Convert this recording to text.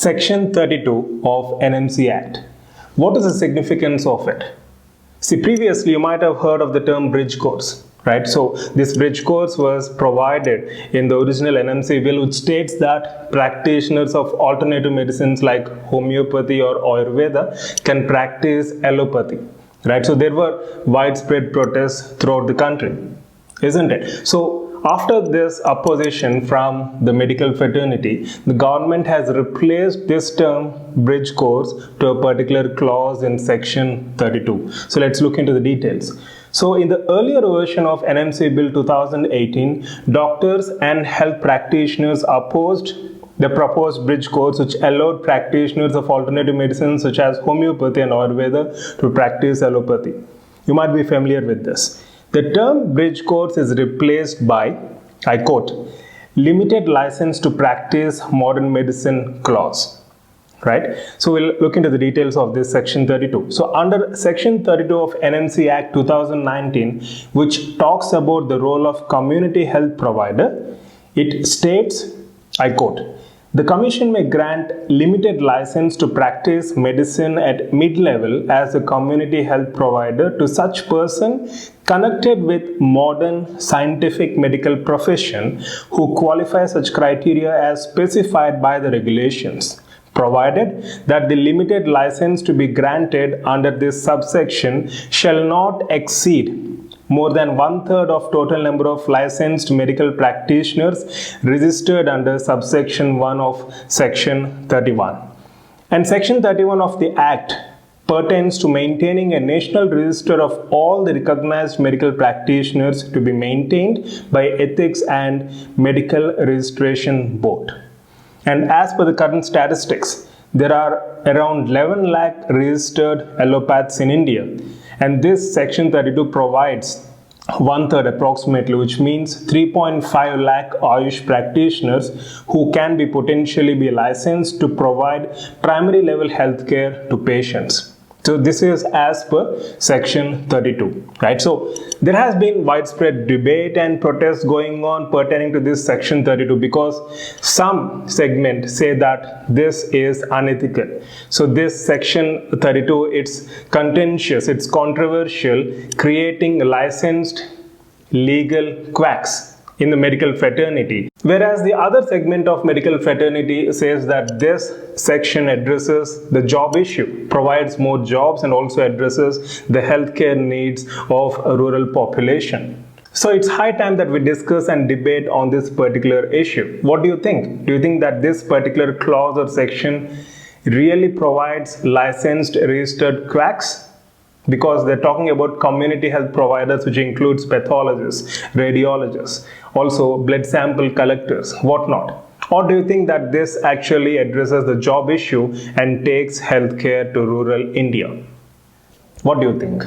Section 32 of NMC Act. What is the significance of it? See, previously you might have heard of the term bridge course, right? So this bridge course was provided in the original NMC bill, which states that practitioners of alternative medicines like homeopathy or Ayurveda can practice allopathy, right? So there were widespread protests throughout the country, isn't it? So after this opposition from the medical fraternity, the government has replaced this term bridge course to a particular clause in section 32. So let's look into the details. So in the earlier version of NMC Bill 2018, doctors and health practitioners opposed the proposed bridge course, which allowed practitioners of alternative medicine such as homeopathy and Ayurveda to practice allopathy. You might be familiar with this. The term bridge course is replaced by, I quote, limited license to practice modern medicine clause, right? So we'll look into the details of this section 32. So under section 32 of NMC Act 2019, which talks about the role of community health provider, it states, I quote, the Commission may grant limited license to practice medicine at mid-level as a community health provider to such person connected with modern scientific medical profession who qualify such criteria as specified by the regulations, provided that the limited license to be granted under this subsection shall not exceed more than 1/3 of total number of licensed medical practitioners registered under subsection 1 of section 31. And section 31 of the Act pertains to maintaining a national register of all the recognized medical practitioners to be maintained by Ethics and Medical Registration Board. And as per the current statistics, there are around 11 lakh registered allopaths in India. And this section 32 provides 1/3 approximately, which means 3.5 lakh Ayush practitioners who can be potentially be licensed to provide primary level healthcare to patients. So this is as per section 32, right? So there has been widespread debate and protests going on pertaining to this section 32 because some segment say that this is unethical. So this section 32, it's contentious, it's controversial, creating licensed legal quacks in the medical fraternity. Whereas the other segment of medical fraternity says that this section addresses the job issue, provides more jobs and also addresses the healthcare needs of a rural population. So it's high time that we discuss and debate on this particular issue. What do you think? Do you think that this particular clause or section really provides licensed registered quacks? Because they're talking about community health providers, which includes pathologists, radiologists, also blood sample collectors, whatnot. Or do you think that this actually addresses the job issue and takes healthcare to rural India? What do you think?